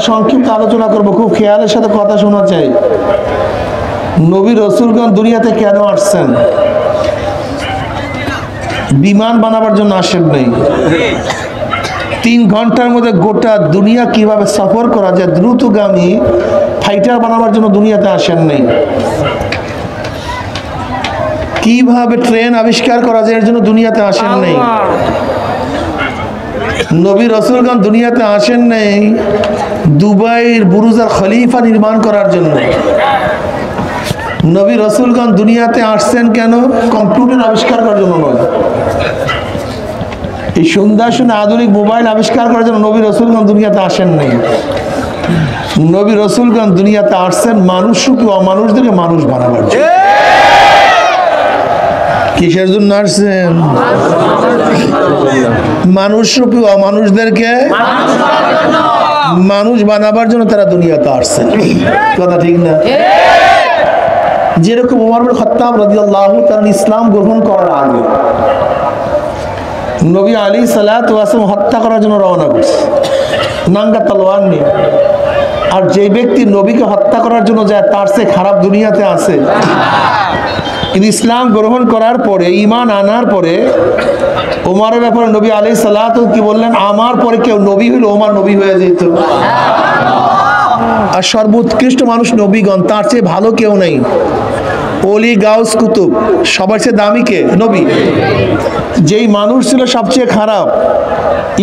সংক্ষিপ্ত আলোচনা করব, খুব খেয়ালের সাথে কথা শোনা চাই। নবী রাসূলগণ দুনিয়াতে কেন আসছেন? বিমান বানাবার জন্য আসেন নাই। 3 ঘন্টার মধ্যে গোটা দুনিয়া কিভাবে সফর করা যায় দ্রুতগামী ফাইটার বানাবার জন্য দুনিয়াতে আসেন নাই। কিভাবে ট্রেন আবিষ্কার করা যায় এর জন্য দুনিয়াতে আসেন নাই। নবী রাসূলগণ দুনিয়াতে আসেন নাই দুবাইয়ের বুরুজ আল খলিফা নির্মাণ করার জন্য। নবী রাসূলগণ দুনিয়াতে আসছেন কেন? কম্পিউটার আবিষ্কার করার জন্য নয়। এই সুন্দর সুন্দর আধুনিক মোবাইল আবিষ্কার করার জন্য নবী রাসূলগণ দুনিয়াতে আসেন নাই। নবী রাসূলগণ দুনিয়াতে আসছেন মানুষকে অমানুষদেরকে মানুষ বানাবার জন্য। কিসের জন্য আসছেন? মানুষরূপী অমানুষদেরকে মানুষ বানাবার জন্য তারা দুনিয়াতে আসছেন। কথা ঠিক না? যেরকম ওমর ইবনে খাত্তাব রাদিয়াল্লাহু তাআলা ইসলাম গ্রহণ করার আগে নবী আলাইহিস সালাতু ওয়াস সালাম হত্যা করার জন্য রওনা করছে নাঙ্গা তলোয়ার নিয়ে। আর যে ব্যক্তি নবীকে হত্যা করার জন্য যায় তার চেয়ে খারাপ দুনিয়াতে আছে। কিন্তু ইসলাম গ্রহণ করার পরে, ঈমান আনার পরে ওমরের ব্যাপারে নবী আলাইহিস সালাতু কি বললেন? আমার পরে কেউ নবী হইলে ওমর নবী হয়ে যেত। আর সর্বোৎকৃষ্ট মানুষ নবীগণ, তার চেয়ে ভালো কেউ নেই। ওলি গাউস কুতুব সবার চেয়ে দামি কে? নবী। যেই মানুষ ছিল সবচেয়ে খারাপ,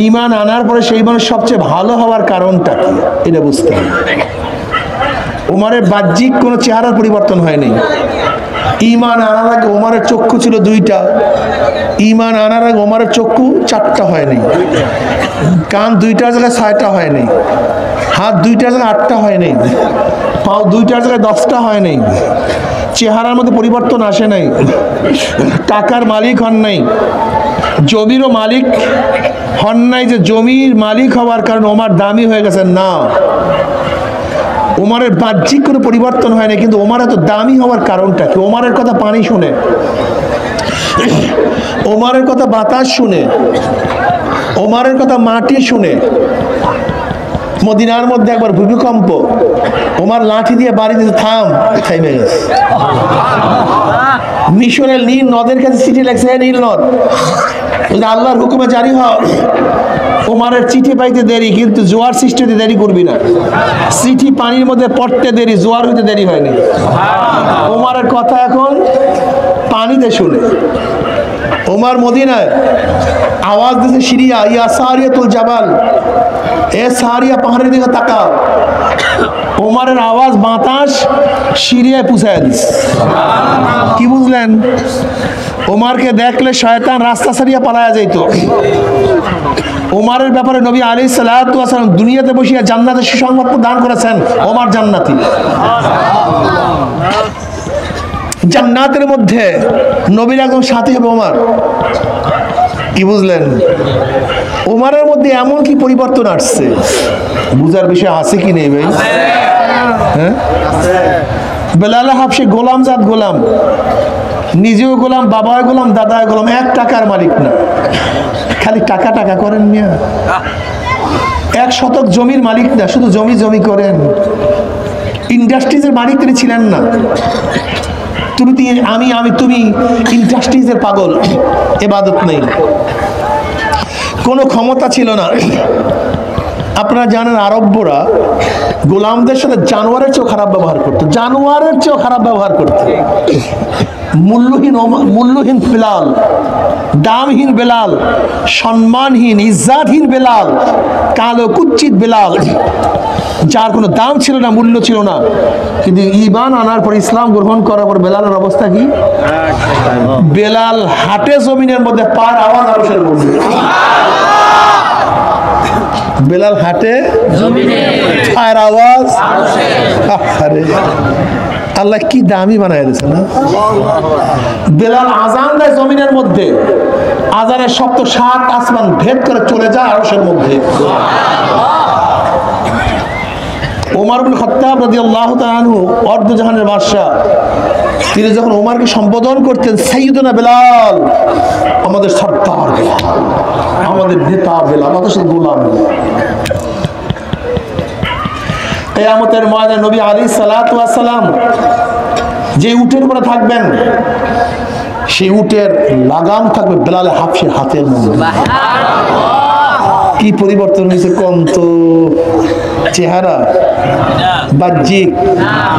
ঈমান আনার পরে সেই মানুষ সবচেয়ে ভালো হওয়ার কারণটা কি এটা বুঝতে হবে। ওমরের বাহ্যিক কোনো চেহারার পরিবর্তন হয়নি। ঈমান আনার আগে ওমরের চক্ষু ছিল 2টা, ঈমান আনার আগে ওমরের চক্ষু 4টা হয়নি, কান 2টার জায়গায় 6টা হয়নি, হাত 2টার জায়গায় 8টা হয়নি, পাও 2টার জায়গায় 10টা হয়নি, চেহারার মধ্যে পরিবর্তন আসে নাই, টাকার মালিক হন নাই, জমিরও মালিক হন নাই যে জমির মালিক হওয়ার কারণে ওমর দামি হয়ে গেছেন। না, ওমরের বাহ্যিক কোনো পরিবর্তন হয় না, কিন্তু ওমর এত দামি হওয়ার কারণটা কি? ওমরের কথা পানি শুনে, ওমরের কথা বাতাস শুনে, ওমরের কথা মাটি শুনে। মদিনার মধ্যে একবার ভূমিকম্প, ওমর লাঠি দিয়ে বাড়ি দিতে, থাম, থাইমে গেছে। মিশরের নীল নদের কাছে চিঠি লেখছে, নীল নদ আল্লাহর হুকুমে জারি হয়। ওমরের চিঠি পাইতে দেরি, কিন্তু জোয়ার সৃষ্টি হতে দেরি করবি না। চিঠি পানির মধ্যে পড়তে দেরি, জোয়ার হইতে দেরি হয়নি। ওমরের কথা এখন পানিতে শুনে। ওমর মদিনায় আওয়াজ দিয়েছে, সিরিয়া, ইয়া সারিয়াতুল জাবাল, এ সারিয়া পাহাড়ের দিকে তাকাও। ওমরের আওয়াজ বাতাস সিরিয়ায় পৌঁছায় দিস। কি বুঝলেন? ওমরকে দেখলে শয়তান রাস্তা ছাড়িয়ে পালায়া যাইত। ওমরের ব্যাপারে নবী আলাইহিস সালাতু ওয়াস সালাম দুনিয়াতে বসিয়া জান্নাতের সুসংবাদ দান করেছেন। ওমর জান্নাতি। জান্নাতের মধ্যে নবীর একদম সাথী হবে ওমর। কি বুঝলেন? ওমরের মধ্যে এমন কি পরিবর্তন আসছে, বুঝার বিষয় আছে কি নেই ভাই? হ্যাঁ, বেলাল হাবশী গোলাম জাত গোলাম, নিজেও গোলাম, বাবাও গোলাম, দাদাও গোলাম, 1 টাকার মালিক না। খালি টাকা টাকা করেন মিয়া। 1 শতক জমির মালিক না, শুধু জমি জমি করেন। ইন্ডাস্ট্রিজের মালিক তিনি ছিলেন না। তুমি তুমি ইন্ডাস্ট্রিজের পাগল। ইবাদত নেই, কোনো ক্ষমতা ছিল না। আপনারা জানেন আরবরা গোলামদের সাথে জানোয়ারের চেয়েও খারাপ ব্যবহার করতো, জানোয়ারের চেয়েও খারাপ ব্যবহার করতো। মূল্যহীন বেলাল, দামহীন বেলাল, সম্মানহীন ইজ্জাতহীন বেলাল, কালো কুচ্ছিত বেলাল, যার কোনো দাম ছিল না, মূল্য ছিল না। কিন্তু ঈমান আনার পর, ইসলাম গ্রহণ করার পর বেলালের অবস্থা কি? বেলাল হাটে জমিনের মধ্যে পার আওয়াজ আরশের মধ্যে। বেলাল হাটে পায়ের আওয়াজ। আরে আল্লাহ কি দামি বানায় দিয়েছে না? বেলাল আজান দেয় জমিনের মধ্যে, আজানের শব্দ 7 আসমান ভেদ করে চলে যায় আরশের মধ্যে। ওমর ইবনে খাত্তাব রাদিয়াল্লাহু তাআলা আনহু অর্ধজাহানের বাদশা, তিনি যখন ওমরকে সম্বোধন করতেন, সাইয়্যিদুনা বেলাল, আমাদের সর্দার বেলাল, আমাদের নেতা বেলাল, আমাদের সাথে গোলাম। কিয়ামতের ময়দানে নবী আলাইহিস সালাতু ওয়াস সালাম যে উটের উপরে থাকবেন, সেই উটের লাগাম থাকবে বেলালে হাফসির হাতের মধ্যে। কি পরিবর্তন হয়েছে কোন তো? চেহারা, বাহ্যিক,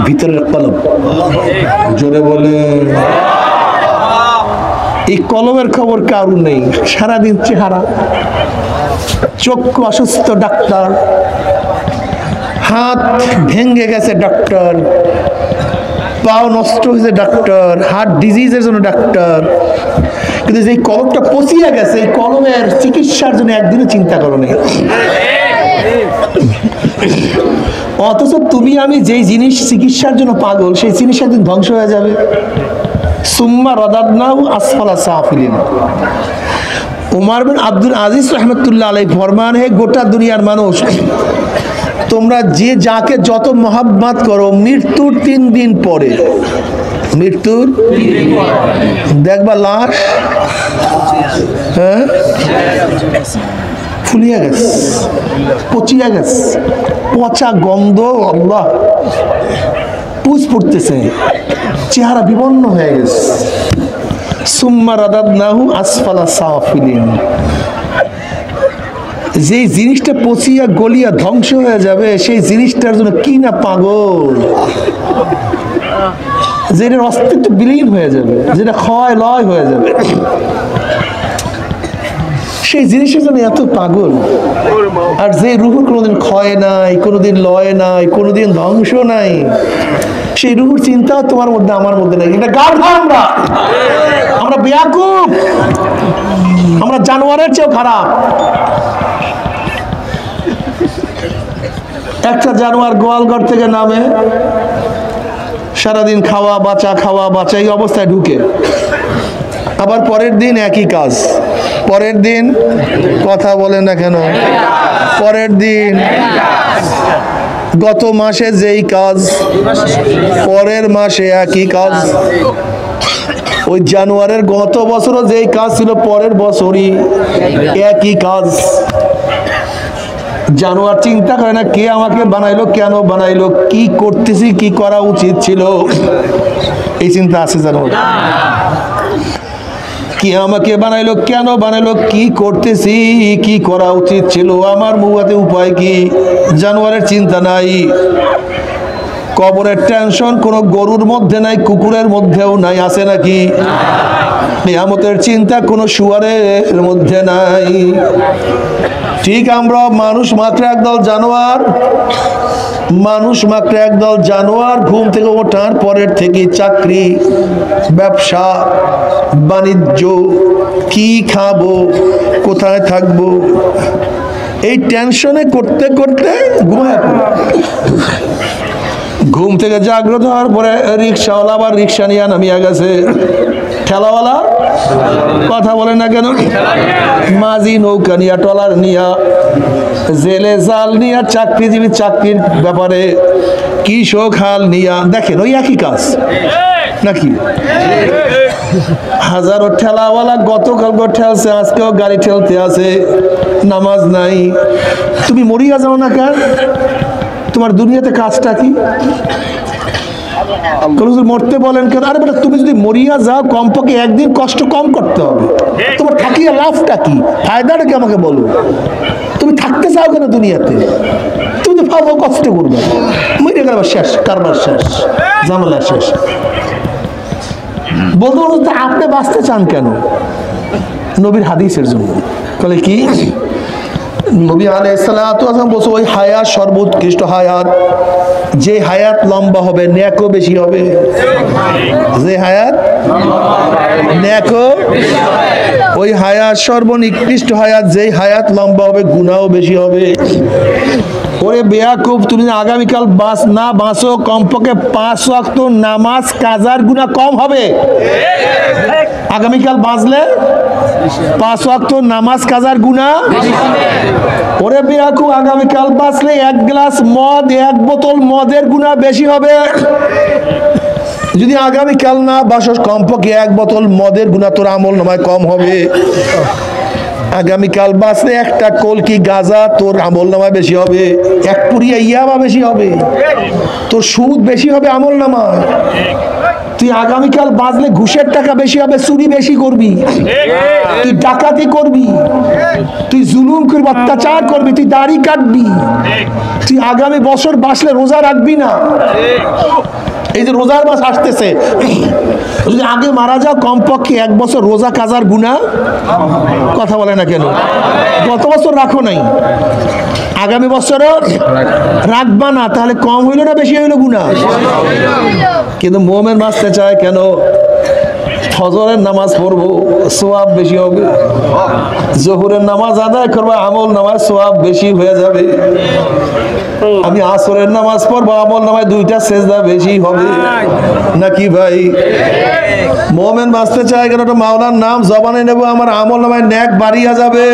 ভিতরের কলম। জোরে বলে। এই কলমের খবর কারু নেই, সারাদিন চেহারা। চক্ষু অসুস্থ ডাক্তার, হাত ভেঙে গেছে ডাক্তার, পাও নষ্ট হয়েছে ডাক্তার, হার্ট ডিজিজের জন্য ডাক্তার। কিন্তু যে কলমটা পচিয়ে গেছে, এই কলমের চিকিৎসার জন্য একদিনও চিন্তা করো নেই। অথচ তুমি আমি যেই জিনিস চিকিৎসার জন্য পাগল, সেই জিনিস একদিন ধ্বংস হয়ে যাবে। সুম্মা রাদাদনাহু আসফালা সাফিলিন। উমর বিন আব্দুল আজিজ রাহমাতুল্লাহ আলাইহি ফরমান, হে গোটা দুনিয়ার মানুষ, তোমরা যে যাকে যত মহব্বত করো, মৃত্যুর 3 দিন পরে, মৃত্যুর দেখবা লাশ ফুলিয়া গেছে, পচিয়া গেছে, পচা গন্ধ, আল্লাহ, পুজ পড়তেছে, চেহারা বিবর্ণ হয়ে গেছে। সুম্মা রাদাদনাহু আসফালা সাফিলিন। যে জিনিসটা পচিয়া গলিয়া ধ্বংস হয়ে যাবে, সেই জিনিসটার জন্য কি না পাগল, যেটার অস্তিত্ব বিলীন হয়ে যাবে, যেটা ক্ষয় লয় হয়ে যাবে, সেই জিনিসের জন্য এত পাগল। আর যে রুহুর কোনোদিন ক্ষয় নাই, কোনোদিন লয় নাই, কোনোদিন ধ্বংস নাই, সেই রুহুর চিন্তাও তোমার মধ্যে আমার মধ্যে নাই। এটা গাধা আমরা বেয়াকুব, আমরা জানোয়ারের চেয়েও খারাপ। একটা জানোয়ার গোয়ালঘর থেকে নামে, সারাদিন খাওয়া বাঁচা এই অবস্থায় ঢুকে, আবার পরের দিন একই কাজ, পরের দিন কথা বলেন না কেন, পরের দিন গত মাসে যেই কাজ, পরের মাসে একই কাজ। ওই জানুয়ারির গত বছরও যেই কাজ ছিল, পরের বছরই একই কাজ। জানোয়ার চিন্তা করে না কে আমাকে বানাইলো, কেন বানাইলো, কি করতেছি, কি করা উচিত ছিল, এই চিন্তা আছে জানোয়ার? কি আমাকে বানাইলো, কেন বানাইলো, কি করতেছি, কি করা উচিত ছিল, আমার মুহাতে উপায় কি, জানোয়ারের চিন্তা নাই। কবরের টেনশন কোন গরুর মধ্যে নাই, কুকুরের মধ্যেও নাই, আছে নাকি? কিয়ামতের চিন্তা কোন শুয়ারের মধ্যে নাই। ঠিক আমরা মানুষ মাত্র একদল জানোয়ার, মানুষ মাত্র একদল জানোয়ার। ঘুম থেকে ওঠার পরের থেকে চাকরি, ব্যবসা বাণিজ্য, কি খাবো, কোথায় থাকবো, এই টেনশনে করতে করতে ঘুমায় পড়ে। ঘুম থেকে জাগ্রত হওয়ার পরে রিক্সাওয়ালা আবার রিক্সা নিয়ে নামিয়া গেছে, ঠেলাওয়ালা কথা বলে না কেন, মাঝি নৌকা নিয়া, ট্রলার নিয়া, জেলে জাল নিয়া, চাকরিজীবী চাকরির ব্যাপারে কৃষক হাল নিয়া। দেখেন ওই একই কাজ নাকি? হাজারো ঠেলাওয়ালা গতকালকে ঠেলছে, আজকেও গাড়ি ঠেলতে আছে, নামাজ নাই। তুমি মরিয়া যাও না কেন? তোমার দুনিয়াতে কাজটা কি? মরতে বলেন কেন? আরে বেটা, তুমি যদি মরিয়া যাও, কমপক্ষে একদিন কষ্ট কম করতে হবে। তোমার থাকিয়া লাভটা কি, ফায়দাটা কি আমাকে বলো? তুমি থাকতে চাও কেন দুনিয়াতে? তুমি তো ভাবো কষ্ট করবে, মরে গেলে শেষ, কারবার শেষ, ঝামেলা শেষ। বলতে বলতে আপনি বাঁচতে চান কেন? নবীর হাদিসের জন্য। বলে কি? নবী আলাইহিস সালাতু ওয়াস সালাম বলছে, ওই হায়াত সর্বোৎকৃষ্ট হায়াত, যে হায়াত লম্বা হবে নেকও বেশি হবে। যে হায়াত নেকও, ওই হায়াত সর্বনিকৃষ্ট হায়াত, যেই হায়াত লম্বা হবে গুনাহও বেশি হবে। ওরে বেয়াকুব, তুমি আগামীকাল না বাঁচো, কমপক্ষে 5 ওয়াক্ত নামাজ কাজার গুনাহ কম হবে। আগামীকাল বাঁচলে 5 ওয়াক্ত নামাজ কাজার গুনাহ। ওরে বেয়াকুব, আগামীকাল বাঁচলে 1 গ্লাস মদ, 1 বোতল মদের গুনাহ বেশি হবে। যদি আগামীকাল না বাসস, কমপক্ষে 1 বোতল মদের গুনাহ তোর আমল নামায় কম হবে। আগামীকাল বাঁচলে একটা কলকি গাজা তোর আমল নামায় বেশি হবে, এক পুরিয়া ইয়াবা বেশি হবে, তোর সুদ বেশি হবে আমল নামায়। তুই আগামীকাল বাঁচলে ঘুষের টাকা বেশি হবে, চুরি বেশি করবি, তুই ডাকাতি করবি, তুই জুলুম করবি, অত্যাচার করবি, তুই দাড়ি কাটবি, তুই আগামী বছর বাঁচলে রোজা রাখবি না। এই যে রোজার মাস আসতেছে, যদি আগে মারা যাও কমপক্ষে 1 বছর রোজা কাজার গুনাহ, কথা বলে না কেন? গত বছর রাখো নাই, আগামী বছরও রাখবা না, তাহলে কম হইলো না বেশি হইলো গুনাহ? কিন্তু মুমিন বাঁচতে চায় কেন? ফজরের নামাজ পড়বো, সওয়াব বেশি হবে, জোহরের নামাজ আদায় করবো, আমল নামায় সওয়াব বেশি হয়ে যাবে, আমি আসরের নামাজ পড়বো, আমল নামায় 2টা সেজদা বেশি হবে, নাকি ভাই? মুমিন বাঁচতে চায় কেন? মাওলার নাম জবানে নেব, আমার আমল নামায় নেক বাড়িয়া যাবে।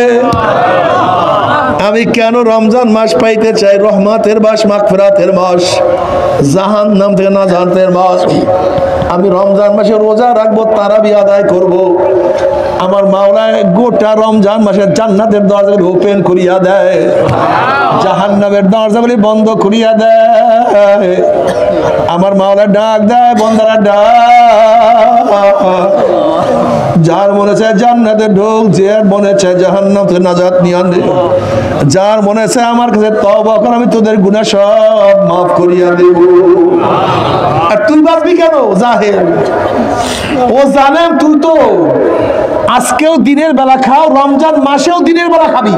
আমি কেন রমজান মাস পাইতে চাই? রহমতের মাস, মাগফিরাতের মাস, জাহান্নাম থেকে নাজাতের মাস। আমি রমজান মাসে রোজা রাখবো, তারাবি আদায় করব, আমার মাওলা গোটা রমজান মাসে জান্নাতের দরজা ওপেন করিয়া দেয়, জাহান্নামের দরজাগুলি বন্ধ করিয়া দেয়। আমার মাওলা ডাক দেয়, বন্দারা ডাক, যার মনে চায় জান্নাতে ঢোক, যার মনে চায় জাহান্নাম থেকে নাজাত নিয়ে আনে, যার মনে চায় আমার কাছে তওবা কর, আমি তোদের গুনাহ সব মাফ করিয়া দেব। আর তুই বাঁচবি কেন? জাহেল, ও জানেন তুই তো আজকেও দিনের বেলা খাও, রমজান মাসেও দিনের বেলা খাবি।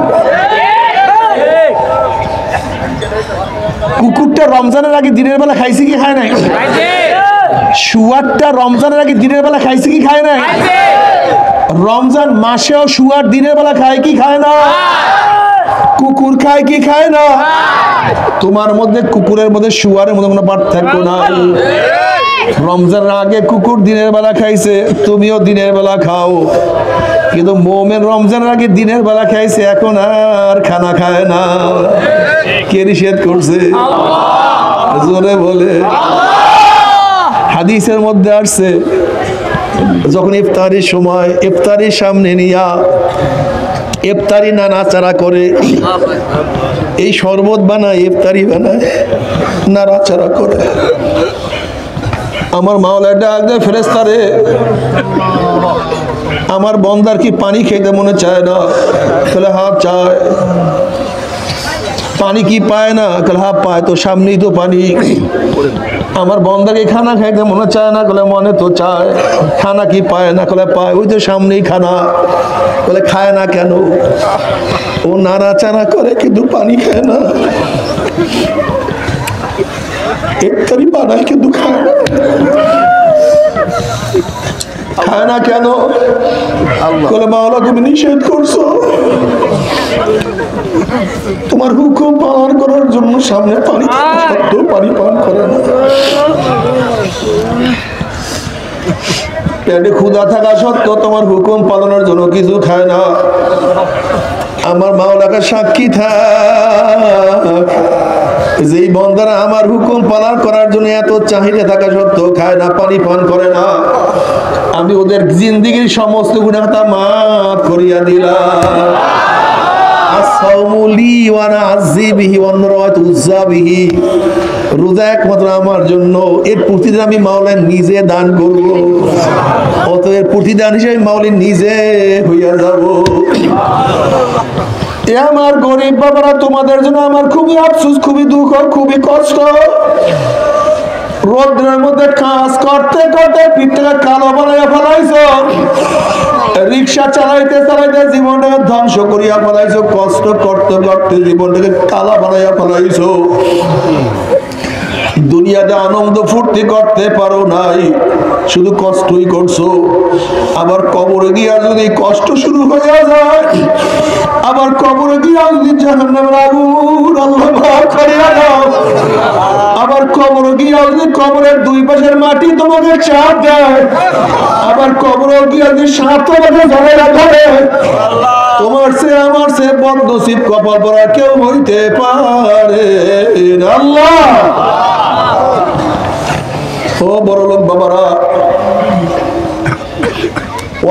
কুকুরটা রমজানের আগে দিনের বেলা খাইছে কি খায় নাই? শুয়ারটা রমজানের আগে দিনের বেলা খাইছে কি খায় নাই? রমজান মাসেও শুয়ার দিনের বেলা খায় কি খায় না? কুকুর খায় কি খায় না? তোমার মধ্যে কুকুরের মধ্যে শুয়ারের মধ্যে কোনো পার্থক্য নাই। রমজানের আগে কুকুর দিনের বেলা খাইছে, তুমিও দিনের বেলা খাও, কিন্তু মুমিন রমজানের আগে দিনের বেলা খাইছে, এখন আর খানা খায় না। কে নিষেধ করছে? জোরে বলে। হাদিসের মধ্যে আসছে, যখন ইফতারির সময়, ইফতারির সামনে নিয়া ইফতারি নাড়াচাড়া করে, এই শরবত বানায়, ইফতারি বানায়, নাড়াচাড়া করে, আমার মাওলা ডাক দেয়, ফেরেশতারে, আমার বন্দার কি পানি খেতে মনে চায় না? তাহলে হ্যাঁ চায়। পানি কি পায় না? হ্যাঁ পায়, তো সামনেই তো পানি। আমার বন্দাকে খানা খাইতে মনে চায় না? মনে তো চায়। খানা কি পায় না? পায়, ওই তো সামনেই খানা। খায় না কেন? ও নাড়াচাড়া করে কিন্তু পানি খায় না, ইফতারি বানায় কিন্তু খায় না। খায় না কেন? মাওলা তুমি নিষেধ করছো, তোমার হুকুম পালন করার জন্য সামনে পানি সত্ত্বেও পানি পান করে না। পেটে ক্ষুধা থাকা সত্ত্বেও তোমার হুকুম পালনের জন্য কিছু খায় না। আমার মাওলাকে সাক্ষী থাক, যেই বন্দারা আমার হুকুম পালন করার জন্য এত চাহিদা থাকা সত্ত্বেও খায় না, পানি পান করে না, আমি ওদের জিন্দেগীর সমস্ত গুনাহ মাফ করিয়া দিলাম। রোজা একমাত্র আমার জন্য, এর প্রতিদিন আমি মাওলা নিজে দান করব, অত এর প্রতিদান হিসেবে মাওলা নিজে হইয়া যাব। আমার গরিব বাবারা, তোমাদের জন্য আমার খুবই আফসোস, খুবই দুঃখ, খুবই কষ্ট। রোদ্রের মধ্যে কাজ করতে করতে পিঠটা কালো বানাইয়া ফেলাইছো, রিক্সা চালাইতে চালাইতে জীবনটাকে ধ্বংস করিয়া ফেলাইছো, কষ্ট করতে করতে জীবনটাকে কালা বানাইয়া ফেলাইছো। দুনিয়াতে আনন্দ ফুর্তি করতে পারো নাই, শুধু কষ্টই করছো। আবার কবরে গিয়া যদি কষ্ট শুরু হয়ে যায়, আবার কবরে গিয়া যদি জাহান্নামের আগুন আল্লাহ মাফ করিয়া দাও, আবার কবরে গিয়া যদি কবরের 2 পাশের মাটি তোমাকে চাপ দেয়, আবার কবরে গিয়া যদি সাপ তোমাকে ধরে ধরে, তোমার সে আমার সে বদনসিব কপাল পরা কেউ হইতে পারে না। আল্লাহ, ও বড় লোক বাবারা,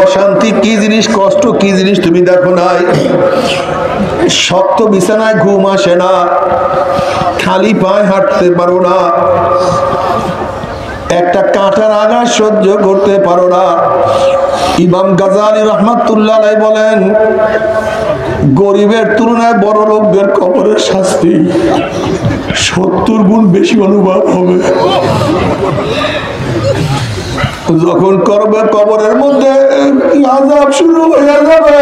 অশান্তি নবী কি জিনিস কষ্ট, কি জিনিস তুমি দেখো নাই? শক্ত বিছানায় ঘুম আসে না, খালি পায়ে হাঁটতে পারো না, একটা কাঁটার আঘাত সহ্য করতে পারো না। ইমাম গাজালি রহমাতুল্লাহ আলাইহি বলেন, গরিবের তুলনায় বড় লোকদের কবরের শাস্তি 70 গুণ বেশি অনুভব হবে। যখন করবে কবরের মধ্যে আযাব শুরু হয়ে যাবে,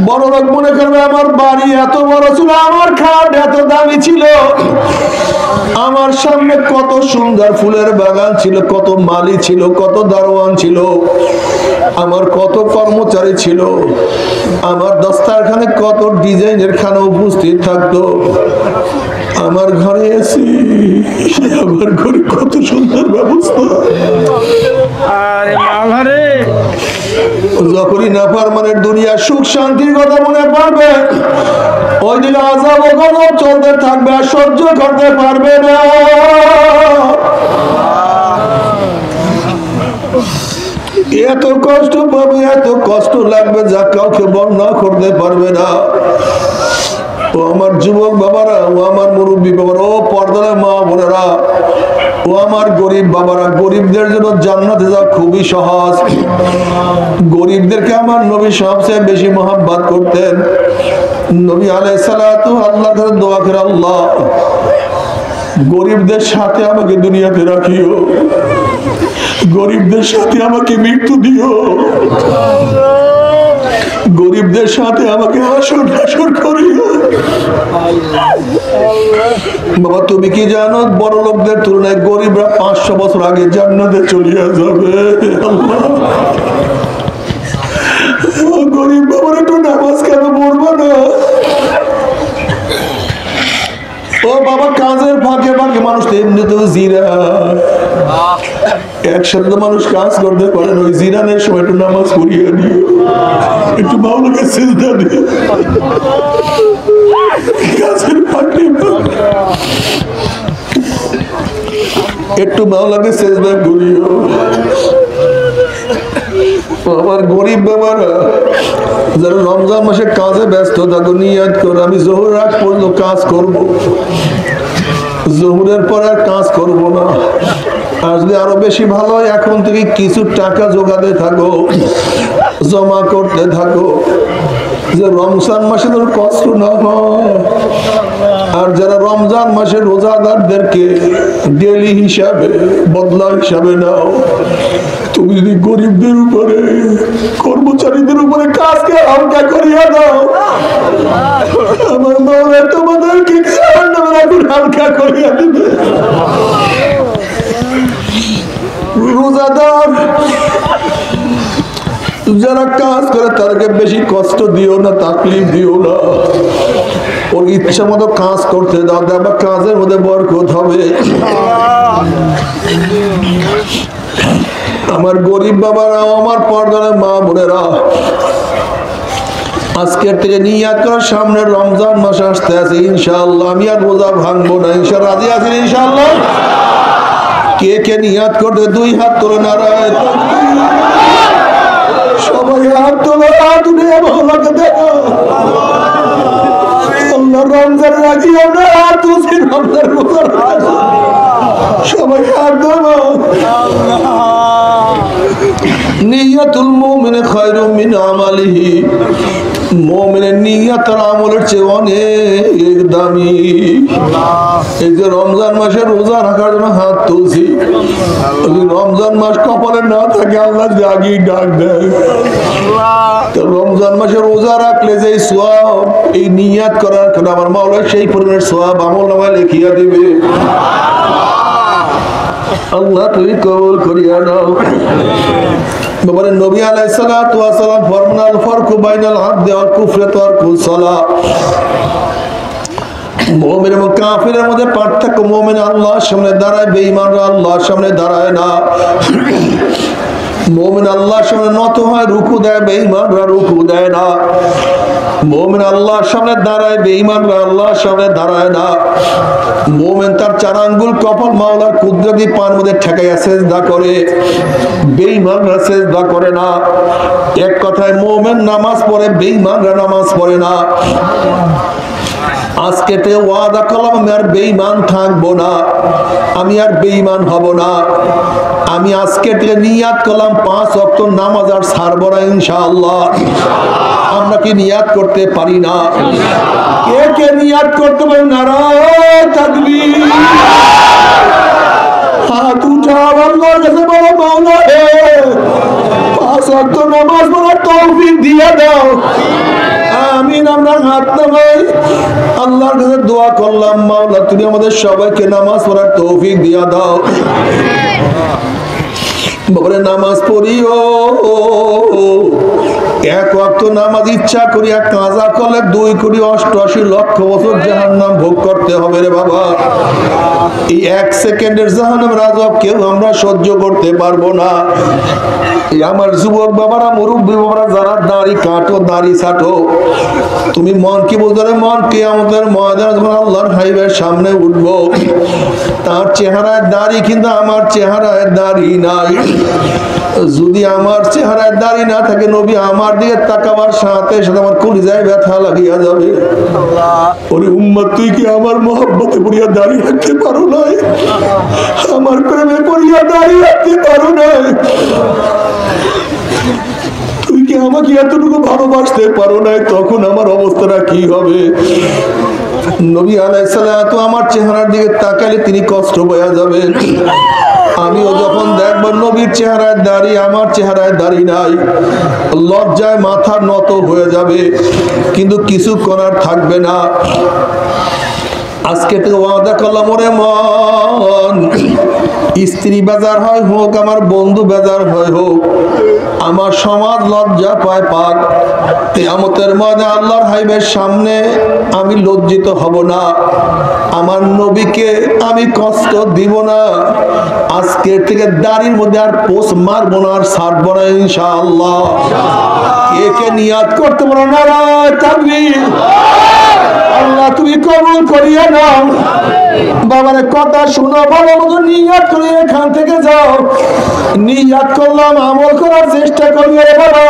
বড় লোক মনে করবে আমার বাড়ি এত বড় ছিল, আমার খাট এত দামি ছিল, আমার সামনে কত সুন্দর ফুলের বাগান ছিল, কত মালি ছিল, কত দারোয়ান ছিল, আমার কত কর্মচারী ছিল, আমার দস্তারখানে কত ডিজাইনের খানা উপস্থিত থাকতো, আমার ঘরে এসি, আমার ঘরে কত সুন্দর ব্যবস্থা। যখনই নাফরমানের দুনিয়া সুখ শান্তির কথা মনে পড়বে, ওই দিন আযাব ও গজব চলতে থাকবে, আর সহ্য করতে পারবে না। এত কষ্ট পাবে, এত কষ্ট লাগবে যা কাউকে বর্ণনা করতে পারবে না। ও আমার যুবক বাবারা, ও আমার মুরব্বী বাবারা, ও পর্দার মা বোনেরা, ও আমার গরিব বাবারা, গরিবদের জন্য জান্নাতে যাওয়া খুবই সহজ। গরিবদেরকে আমার নবী সবচেয়ে বেশি মহব্বত করতেন। নবী আলাইহিস সালাতু আল্লাহর কাছে দোয়া করে, আল্লাহ গরিবদের সাথে আমাকে দুনিয়াতে রাখিও, গরিবদের সাথে আমাকে মৃত্যু দিও, গরিবদের সাথে আমাকে হাসর হাসর করিও। বাবা তুমি কি জানো, বড় লোকদের তুলনায় গরিবরা 500 বছর আগে জান্নাতে চলিয়া যাবে। গরিব বাবার একটু নামাজ কেন পড়বো না? ও বাবা, কাজের ফাঁকে ফাঁকে মানুষ তো এমনিতেও জিরা, একসাথে তো মানুষ কাজ করতে পারে, ওই জিরানের সময় একটু নামাজ পড়িয়ে দিও, একটু মাওলাকে সিজদা দিও, কাজের ফাঁকে একটু মাওলাকে সিজদা করিও। আমার গরিব বাবারা, যারা রমজান মাসে কাজে ব্যস্ত থাকো, নিয়ত করো আমি জোহর আগ পর্যন্ত কাজ করব, জোহরের পর আর কাজ করব না। আর যদি আরো বেশি ভালো হয়, এখন থেকে কিছু টাকা জোগাতে থাকো, জমা করতে থাকো, যে রমজান মাসে তোর কষ্ট না হয়। আর যারা রমজান মাসে রোজাদারদেরকে ডেলি হিসাবে, বদলা হিসাবে নাও, তুমি যদি গরিবদের উপরে, কর্মচারীদের উপরে কাজকে হালকা করিয়া দাও, আমার মাওলা তোমাদেরকে হালকা করিয়া দেবে। রোজাদার যারা কাজ করে তাদেরকে বেশি কষ্ট দিও না, তাকলিফ দিও না, ওর ইচ্ছা মতো কাজ করতে দাও, দেখবা কাজের মধ্যে বরকত হবে। আমার গরিব বাবারা, আমার পর্দার মা বোনেরা, আজকের থেকে নিয়াত করার, সামনে রমজান মাস আসতে আছে, ইনশাআল্লাহ আমি আর রোজা ভাঙবো না, ইনশাআল্লাহ রাজি আছেন ইনশাআল্লাহ? কে কে নিয়াত করতে 2 হাত তুলে নারায়, সবাই হাত তোলো, হাত উঠে ভালোকে দেখো। আল্লাহ রমজান রাজি, আমরা হাত তুলছি, রমজান রোজা সবাই হাত দেবো। নিয়াতুল মুমিনি খায়রুম মিন আমালিহি, মুমিনের নিয়ত আর আমলের চেয়ে অনেক দামি। এই যে রমজান মাসে রোজা রাখার জন্য হাত তুলছি, যদি রমজান মাস কপালে না থাকে, আল্লাহ আগেই ডাক দেয়। তো রমজান মাসে রোজা রাখলে যে সওয়াব, এই নিয়ত করার কারণে আমার মাওলা সেই পরিমাণের সওয়াব আমলনামায় লিখিয়া দিবে। আল্লাহ তুমি কবুল করিয়া নাও। বাবারে নবী আলাইহিস সালাতু ওয়াস সালাম ফরমান, আল ফারকু বাইনাল আবদি ওয়াল কুফরি তারকুস সালাহ। মুমিন এবং কাফিরের মধ্যে পার্থক্য, মুমিন আল্লাহর সামনে দাঁড়ায়, বেঈমানরা আল্লাহর সামনে দাঁড়ায় না। মুমিন আল্লাহর সামনে নত হয়, রুকু দেয়, বেঈমানরা রুকু দেয় না। মুমিন আল্লাহর সামনে দাঁড়ায়, বেঈমানরা আল্লাহর সামনে দাঁড়ায় না। মুমিন তার 4 আঙ্গুল কপাল মাওলার কুদরতি পার মধ্যে ঠেকাইয়া সিজদা করে, বেঈমানরা সিজদা করে না। এক কথায় মুমিন নামাজ পড়ে, বেঈমানরা নামাজ পড়ে না। আজকে তে ওয়াদা করলাম আমি আর বেঈমান থাকবো না, আমি আর বেঈমান হব না। আমি আজকে থেকে নিয়াত করলাম 5 ওয়াক্ত নামাজ আর ছাড়বো না ইনশাআল্লাহ। আমরা কি নিয়াত করতে পারি না? কে কে নিয়াত করতে পারি? নারায়ে তাকবীর। হাত উঠাও, আল্লাহর কাছে বলো মাওলা হে 5 ওয়াক্ত নামাজ পড়ার তৌফিক দিয়ে দাও। আমিন। আমরা হাত নামাই, আল্লাহর কাছে দোয়া করলাম মাওলা তুমি আমাদের সবাইকে নামাজ পড়ার তৌফিক দিয়া দাও। বলে নামাজ পড়িও, 1 ওয়াক্ত নামাজ ইচ্ছা করিয়া কাজা করলে 2,88,00,000 বছর জাহান্নাম ভোগ করতে হবে রে বাবা। এই 1 সেকেন্ডের জাহান্নামের আযাব কেউ আমরা সহ্য করতে পারবো না। এই আমার যুবক বাবারা, মুরব্বী বাবারা, যারা দাড়ি কাটো, দাড়ি ছাটো, তুমি মন কি বলতে মন কিয়ামতের ময়দানে যখন আল্লাহর হাইবের সামনে উঠবো, তার চেহারায় দাড়ি কিন্তু আমার চেহারায় দাড়ি নাই। যদি আমার চেহারায় দাড়ি না থাকে, নবী আমার দিকে তাকাবার সাথে সাথে আমার কলিজায় ব্যথা লাগিয়া যাবে। ওরে উম্মত, তুই কি আমার মহব্বতে পড়িয়া দাড়ি রাখতে পারো নাই? আমার প্রেমে পড়িয়া দাড়ি রাখতে পারো নাই? তুই কি আমাকে এতটুকু ভালোবাসতে পারো নাই? তখন আমার অবস্থাটা কি হবে? নবী আলাইহিস সালাতু আমার চেহারার দিকে তাকালে তিনি কষ্ট পাওয়া যাবেন। আমিও যখন দেখবো নবীর চেহারায় দাড়ি, আমার চেহারায় দাড়ি নাই, লজ্জায় মাথা নত হয়ে যাবে, কিন্তু কিছু করার থাকবে না। আজকে তো ওয়াদা করলাম, ওরে মন, স্ত্রী বেজার হয় হোক, আমার বন্ধু বেজার হয় হোক, আমার সমাজ লজ্জা পায় পাক, কিয়ামতের ময়দানে আল্লাহর হাইবের সামনে আমি লজ্জিত হব না, আমার নবীকে আমি কষ্ট দিব না। আজকের থেকে দাড়ির মধ্যে আর পোষ মারবো না, আর ছাড়বো না ইনশাআল্লাহ। কে কে নিয়াত করতে পারো? নারায়ে তাকবীর। আল্লাহ তুমি কবুল করিয়া নাও। বাবার কথা শুনো, ভালো মতো নিয়াত করে এখান থেকে যাও। নিয়াত করলাম, আমল করার চেষ্টা করি। বাবা,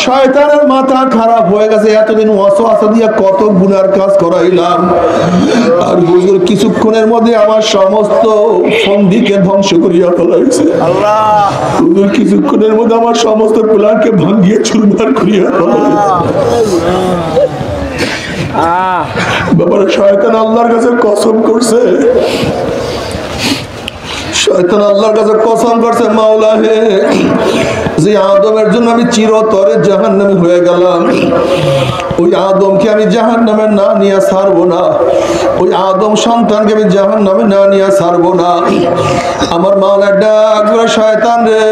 শয়তানের মাথা খারাপ হয়ে গেছে, এতদিন ওয়াসওয়াসা দিয়া কত গুনার কাজ করাইলাম, আর হুজুর কিছুক্ষণের মধ্যে আমার সমস্ত সন্ধিকে ধ্বংস করিয়া ফেলাইছে। হুজুর কিছুক্ষণের মধ্যে আমার সমস্ত প্ল্যানকে ভাঙিয়ে চুরমার করিয়া ফেলাইছে। বাবার শয়তান আল্লাহর কাছে কসম করছে, শয়তান আল্লাহর কাছে কসম করছে, মাওলা হে, যে আদমের জন্য আমি চিরতরে জাহান্নামী হয়ে গেলাম, ওই আদমকে আমি জাহান্নামে না নিয়ে ছাড়বো না, ওই আদম সন্তানকে আমি জাহান্নামে না নিয়ে ছাড়বো না। আমার মাওলা ডাক করে, শয়তান রে,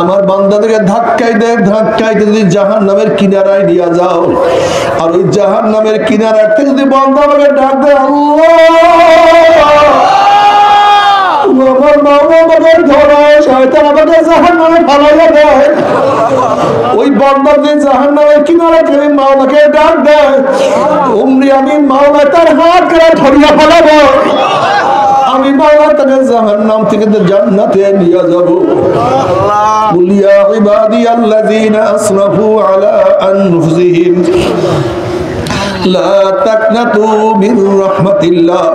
আমার বান্দাদেরকে ধাক্কাইতে যদি জাহান্নামের কিনারায় নিয়ে যাও, আর ওই জাহান্নামের কিনারার থেকে যদি বান্দা আমাকে ডাক দেয়, আমার মাওলা আমাকে ধরে, শয়তান আমাকে জাহান্নামে ফালাইয়া দেয়, ওই বান্দা যে জাহান্নামের কিনারা থেকে মাওলাকে ডাক দেয়, অমনি আমি মাওলা তার হাত করে ধরিয়া ফেলাবো, আমি মাওলা তাকে জাহান্নাম থেকে জান্নাতে নিয়ে যাব। কুল ইয়া ইবাদিয়াল্লাযীনা আসরাফু আলা আনফুসিহিম লা তাকনাতু মির রাহমাতিল্লাহ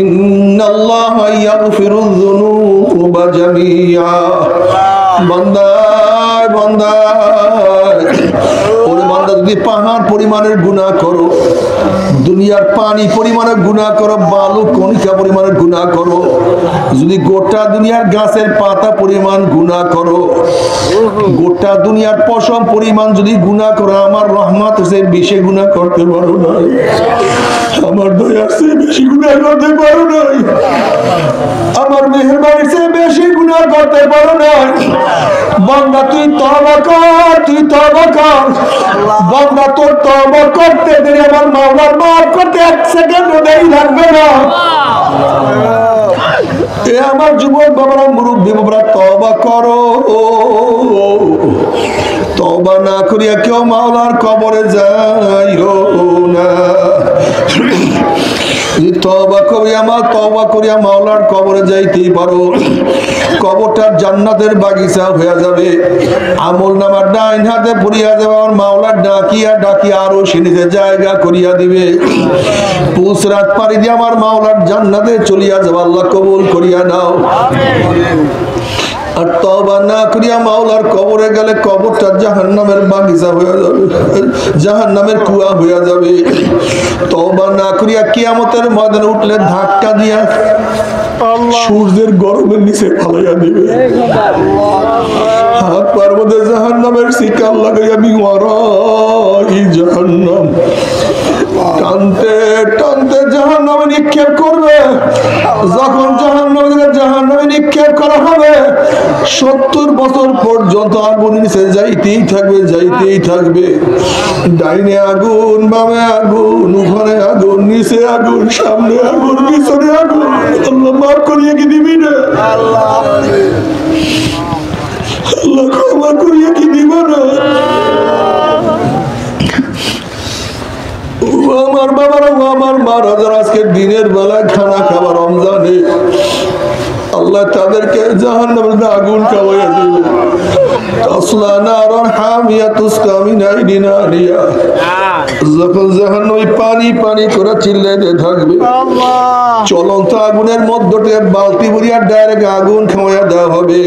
ইন্নাল্লাহা ইয়াগফিরুয যুনুবা জামিআ। বান্দা বান্দা, ওরে বান্দা, যদি পাহাড় পরিমাণের গুনাহ করো, দুনিয়ার পানি পরিমাণের গুনাহ করো, বালু কণিকা পরিমাণের গুনাহ করো, যদি গোটা দুনিয়ার গাছের পাতা পরিমাণ গুনাহ করো, গোটা দুনিয়ার পশম পরিমাণ যদি গুনাহ করো, আমার রহমত সে বেশি গুনাহ করতে পারো না, আমার দয়া সে বেশি গুনাহ করতে পারো না, আমার মেহেরবানি সে বেশি গুনাহ করতে পারো না। বান্দা তুই তওবা কর, তুই তওবা কর। বান্দা তোর তওবা করতে দেরি আমার মাওলার মাফ করতে 1 সেকেন্ডও দেরি লাগবে না। এ আমার যুবক বাবারা, মুরব্বী বাবারা, তওবা করো। তওবা না করিয়া কেউ মাওলার কবরে যাইও না। তওবা করিয়া মাওলার কবরে যাইতেই পারো, কবরটা জান্নাতের বাগিচা হয়ে যাবে। আমল নামার ডাইন হাতে পড়িয়া যাবে, আমার মাওলার ডাকিয়া ডাকিয়া আরো সিনিতে জায়গা করিয়া দিবে। পুসরাত পাড়ি দিয়ে আমার মাওলার জান্নাতে চলিয়া যাবে। আল্লাহ কবুল করিয়া নাও। আর তওবা না করিয়া মাওলার কবরে গেলে কবরটা জাহান্নামের বাগিচা হয়ে যাবে, জাহান্নামের কুয়া হয়ে যাবে। তওবা না করিয়া কিয়ামতের ময়দানে উঠলে ধাক্কা দিয়া সূর্যের গরমের নিচে ফালাইয়া দিবে। হাত পার মধ্যে জাহান্নামের শিকার লাগাইয়া বিওয়ারাই জাহান্নাম টানতে টানতে জাহান্নামে নিক্ষেপ করবে। যখন জাহান্নামে নিক্ষেপ করা হবে, 70 বছর পর্যন্ত আগুন নিচে যাইতেই থাকবে, যাইতেই থাকবে। ডাইনে আগুন, বামে আগুন, উপরে আগুন, নিচে আগুন, সামনে আগুন, পিছনে আগুন। আল্লাহ মাফ করিয়ে কি দিবি না? আল্লাহ ক্ষমা করিয়ে কি দিব না? আমার বাবারা, আমার মারা যারা আজকে দিনের বেলায় খানা খাবার রমজানে, আল্লাহ তাদেরকে জাহান্নামের আগুন খাওয়াইয়া দিবে। তাসলা নারান হামিয়া তুসকা মিন আইদিন আলিয়া। যখন জাহান্নামে পানি পানি করে চিল্লাইতে থাকবে, চলন্ত আগুনের মধ্য থেকে বালতি ভরিয়া ডাইরেক্ট আগুন খাওয়াইয়া দেওয়া হবে।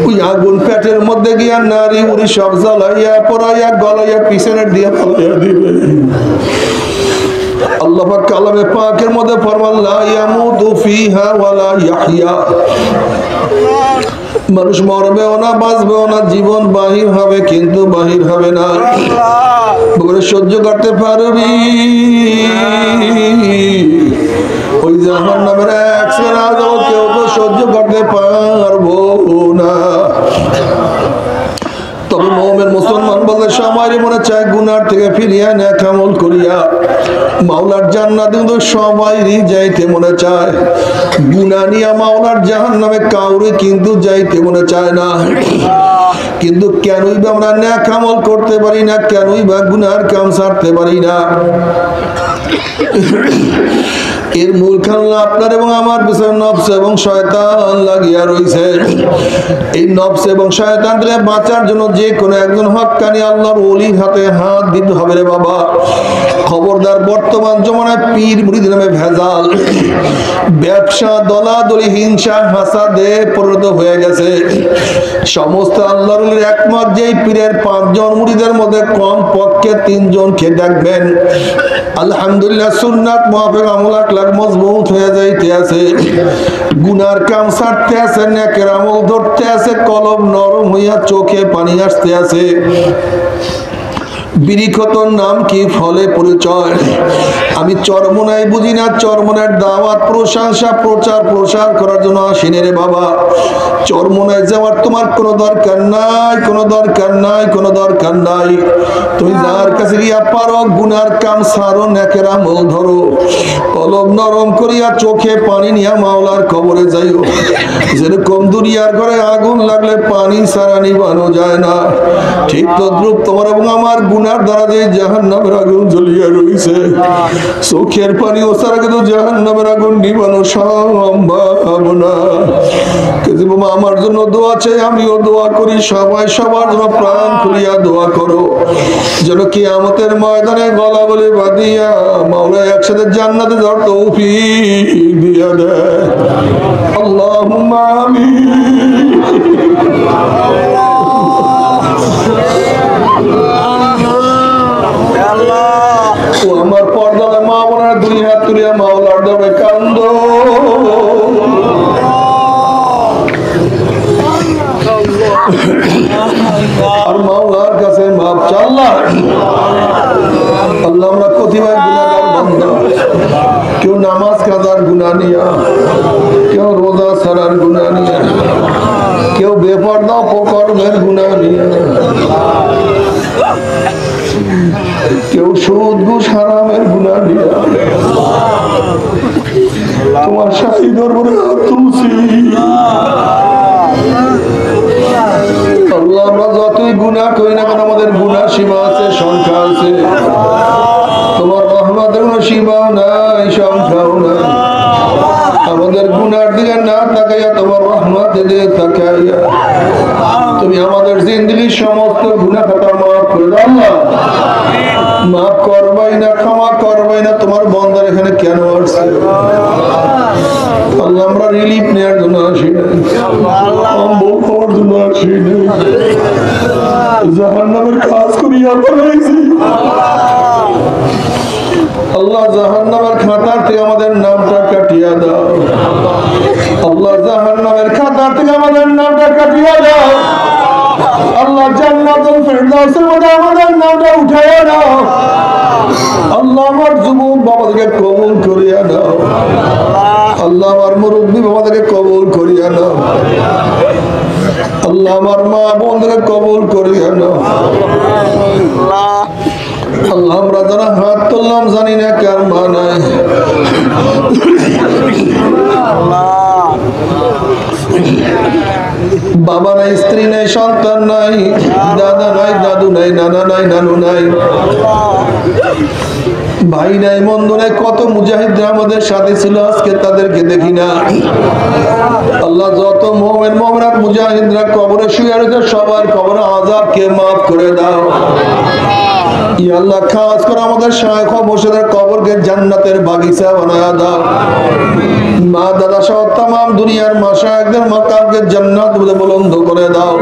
ওই আগুন পেটের মধ্যে গিয়া নারী উড়ি সব জ্বালাইয়া পড়াইয়া গলাইয়া পিছনের দিয়ে ফালাইয়া দিবে। আল্লাহ পাক কালামে পাকের মধ্যে ফরমান, লা ইয়ামুতু ফিহা ওয়ালা ইয়াহইয়া। মানুষ মরবেও না, বাঁচবেও না, জীবন বাহির হবে কিন্তু বাহির হবে না। বলে সহ্য করতে পারবি? ওই জাহান্নামের এক সেরা কেউ তো সহ্য করতে পারবো না। তবে মুমিন মুসলমান বলে সবাই মনে চায় গুনার থেকে ফিরিয়া নেক আমল করিয়া মাওলার জান্নাতে, কিন্তু সবাইরই যাইতে মনে চায়। গুনাহ নিয়া মাওলার জাহান্নামে কাউরে কিন্তু যাইতে মনে চায় না। কিন্তু কেনই বা আমরা নেক আমল করতে পারি না? কেনই বা গুনার কাম ছাড়তে পারি না? এর মূল কারণ আপনার এবং আমার পিছনে নফস এবং শয়তান লাগিয়া রয়েছে। এই নফস এবং শয়তান থেকে বাঁচার জন্য যে কোনো একজন হক্কানি আল্লাহর ওলির হাতে হাত দিতে হবে রে বাবা। খবরদার, বর্তমান জমানায় পীর মুরিদ নামে ভেজাল, ব্যবসা, দলাদলি, হিংসা, হাসাদে পরিণত হয়ে গেছে। সমস্ত আল্লাহর ওলির একমত, যেই পীরের 5 জন মুরিদের মধ্যে কম পক্ষে 3 জনকে দেখবেন আলহামদুলিল্লাহ সুন্নাত মুআফিক আমল আকলাক মজবুত হয়ে যাইতে আছে, গুনার কাম ছাড়তে আছে, নেকের আমল ধরতে আছে, কলব নরম হইয়া চোখে পানি আসতে আছে। বিরিক্ষতর নাম কি, ফলে পরিচয়। আমি চরমনাই বুঝি না, চরমনার দাওয়াত, প্রশংসা, প্রচার প্রসার করার জন্য আসিনি রে বাবা। চরমনায় যাওয়ার তোমার কোনো দরকার নাই, কোনো দরকার নাই, কোনো দরকার নাই। তুমি যার কাছে গিয়া পারো গুনার কাম সারো, নেকের আমল ধরো, কলব নরম করিয়া চোখে পানি নিয়া মাওলার কবরে যাইও। যেরকম দুনিয়ার ঘরে আগুন লাগলে পানি ছাড়া নিবানো যায় না, ঠিক তদ্রুপ তোমার এবং আমার গুনার দ্বারা যে জাহান্নামের আগুন জ্বলিয়া রয়েছে, চোখের পানি ও ছাড়া কিন্তু জাহান্নামের আগুন নিবানো সম্ভব না। আমার জন্য দোয়া চাই, আমিও দোয়া করি, সবাই সবার জন্য প্রাণ খুলিয়া দোয়া করো, যেন কিয়ামতের ময়দানে গলা বলে বাঁধিয়া মাওলা একসাথে জান্নাতে যাওয়ার তৌফিক দিয়া দেয়। আল্লাহুম্মা আমিন। ও আমার পর্দার মা বোনেরা, 2 হাত তুলিয়া মাওলার দরবারে কান্দো। আর মাওলার কাছে মাপ চাও। আল্লাহ আল্লাহ, আমরা কতিবার গুনাহগার বান্দা। কেউ নামাজ কাজার গুনাহ নিয়া, কেউ রোজা ছাড়ার গুনাহ নিয়া, কেউ বেপরদা অপকর্মের গুনাহ নিয়া, কেউ সুদ ঘুষ হারামের গুনাহ নিয়া। তোমার শাহী দরবারে হাত তুলছি। আল্লাহ আমরা যতই গুনাহ করি না কেন আমাদের গুনাহ সীমা আছে, সংখ্যা আছে। তোমার রহমতের কোনো সীমাও নাই, সংখ্যাও নাই। আমাদের গুনার দিকে না তাকাইয়া তোমার রহমতের দিকে তাকাইয়া তুমি আমাদের জিন্দেগির সমস্ত গুনাহ খাতা মাফ করে দাও। আল্লাহ মাফ করবাই না, ক্ষমা করবাই না। তোমার বান্দার এখানে কেন আসছে? আল্লাহ আমরা রিলিফ নেওয়ার জন্য আসি নাই, সম্ভব হওয়ার জন্য আসি নাই, জাহান্নামের কাজ করিয়া বানাইছি। আল্লাহ জাহান্নামের খাতা থেকে আমাদের নামটা কাটিয়ে দাও। আল্লাহ জাহান্নামের খাতা থেকে আমাদের নামটা কাটিয়ে দাও। আল্লাহ জান্নাতুল ফিরদাউসের মধ্যে আমাদের নামটা উঠাইয়া দাও। আল্লাহ আমার যুবক বাবাদেরকে কবুল করিয়া দাও। আল্লাহ আমার মুরব্বী বাবাদেরকে কবুল করিয়া দাও। আল্লাহ আমার মা বোনদেরকে কবুল করিয়া দাও। আল্লাহ আমরা যারা হাত তুললাম জানি না কার মা নাই, বাবা নাই, স্ত্রী নাই, সন্তান নাই, দাদা নাই, দাদু নাই, নানা নাই, নানু নাই, ভাই নাই, বন্ধু নাই। কত মুজাহিদরা আমাদের সাথে ছিল, আজকে তাদেরকে দেখি না। আল্লাহ যত মুমিন মুমিনাত মুজাহিদরা কবরে শুয়ে রয়েছে সবার কবরে আযাবকে মাফ করে দাও। ইয়া আল্লাহ খাস করে আমাদের শায়খ মুর্শিদের কবরকে জান্নাতের বাগিচা বানায়া দাও। মা দাদা সহ तमाम দুনিয়ার মাশায়েখদের মাকামকে জান্নাত বলে বুলন্দ করে দাও।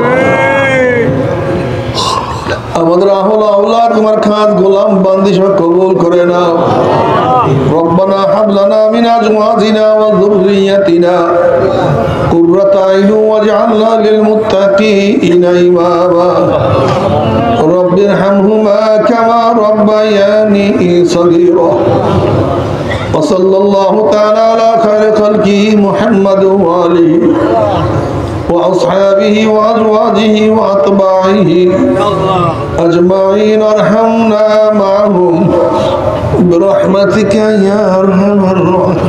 আমাদের আহল আওলাদ তোমার খাস গোলাম বান্দি সব কবুল করে নাও। রব্বানা হাব লানা মিন আজওয়াজিনা ওয়া যুররিয়াতিনা কুররাতা আইয়ুন ওয়াজআলনা লিল মুত্তাকিনা ইমামা। রব্বিরহামহুমা কামা রাব্বায়ানি সগীরা। وصلى الله تعالى على خير خلقه محمد وآله وأصحابه وأزواجه وأتباعه أجمعين ارحمنا معهم برحمتك يا أرحم الراحمين.